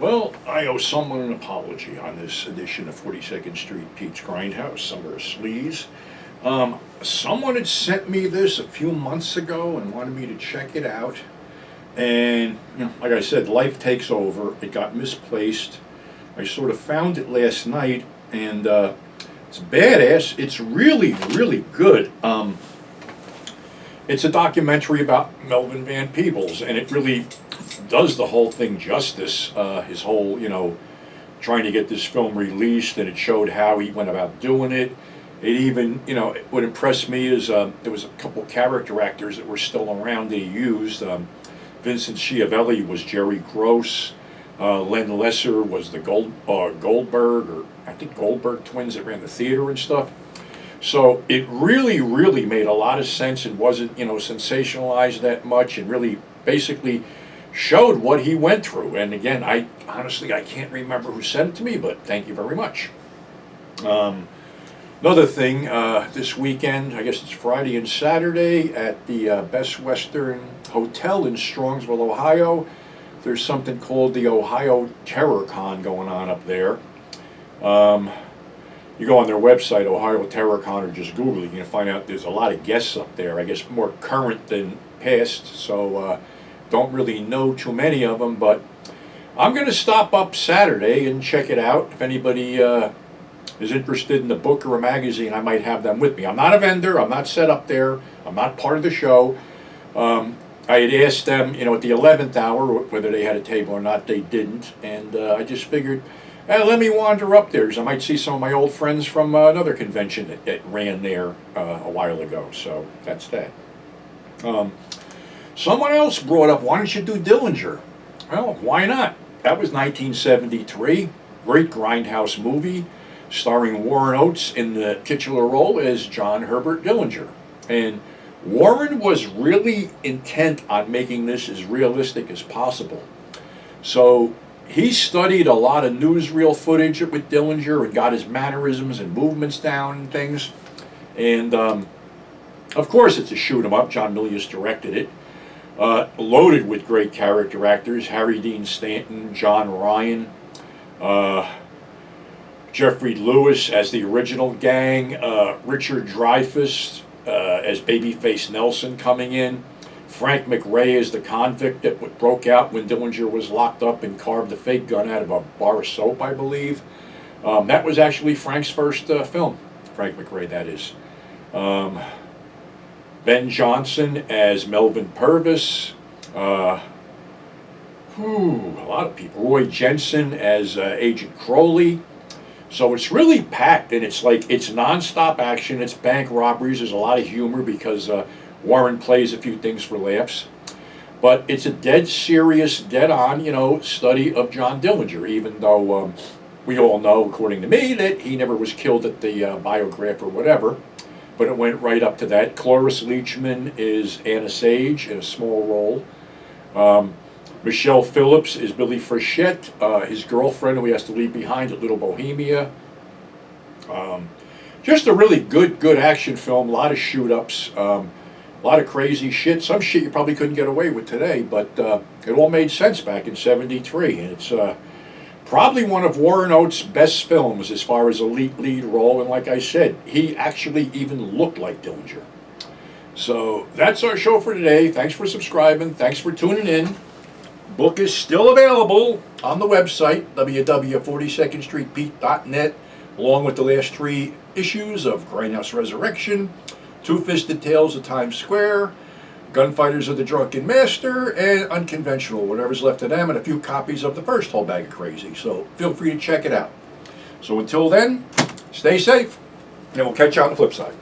Well, I owe someone an apology on this edition of 42nd Street Pete's Grindhouse, Summer of Sleaze. Someone had sent me this a few months ago and wanted me to check it out. And, like I said, life takes over. It got misplaced. I sort of found it last night, and it's badass. It's really, really good. It's a documentary about Melvin Van Peebles, and it really does the whole thing justice. His whole, trying to get this film released, and it showed how he went about doing it. It even, what impressed me is there was a couple character actors that were still around that he used. Vincent Schiavelli was Jerry Gross. Len Lesser was the Goldberg, or I think Goldberg twins that ran the theater and stuff. So it really, really made a lot of sense and wasn't, sensationalized that much, and really basically showed what he went through. And again, I can't remember who sent it to me, but thank you very much. Another thing, this weekend, I guess it's Friday and Saturday, at the Best Western Hotel in Strongsville, Ohio, there's something called the Ohio Terror Con going on up there. You go on their website, Ohio Terror Con, or just Google it, you can find out there's a lot of guests up there, I guess more current than past, so don't really know too many of them, but I'm going to stop up Saturday and check it out. If anybody is interested in a book or a magazine, I might have them with me. I'm not a vendor, I'm not set up there, I'm not part of the show. I had asked them, at the 11th hour, whether they had a table or not. They didn't, and I just figured, let me wander up there, because I might see some of my old friends from another convention that ran there a while ago, so that's that. Someone else brought up, why don't you do Dillinger? Well, why not? That was 1973, great grindhouse movie, starring Warren Oats in the titular role as John Herbert Dillinger. And Warren was really intent on making this as realistic as possible. So he studied a lot of newsreel footage with Dillinger and got his mannerisms and movements down and things. And of course it's a shoot 'em up. John Milius directed it. Loaded with great character actors: Harry Dean Stanton, John Ryan, Jeffrey Lewis as the original gang, Richard Dreyfuss as Babyface Nelson coming in, Frank McRae as the convict that broke out when Dillinger was locked up and carved a fake gun out of a bar of soap, I believe. That was actually Frank's first film, Frank McRae, that is. Ben Johnson as Melvin Purvis. A lot of people. Roy Jensen as Agent Crowley. So it's really packed, and it's non-stop action. It's bank robberies. There's a lot of humor because Warren plays a few things for laughs. But it's a dead serious, dead-on, study of John Dillinger, even though we all know, according to me, that he never was killed at the biograph or whatever. But it went right up to that. Cloris Leachman is Anna Sage in a small role. Michelle Phillips is Billy Frechette, his girlfriend who he has to leave behind at Little Bohemia. Just a really good action film, a lot of shoot-ups, a lot of crazy shit. Some shit you probably couldn't get away with today, but it all made sense back in '73, and it's probably one of Warren Oates' best films as far as a lead role, and like I said, he actually even looked like Dillinger. So that's our show for today. Thanks for subscribing. Thanks for tuning in. Book is still available on the website, www.42ndstreetpete.net, along with the last 3 issues of Grindhouse Resurrection, Two-Fisted Tales of Times Square, Gunfighters of the Drunken Master, and Unconventional, whatever's left of them, and a few copies of the first whole bag of crazy. So feel free to check it out. So until then, stay safe, and we'll catch you on the flip side.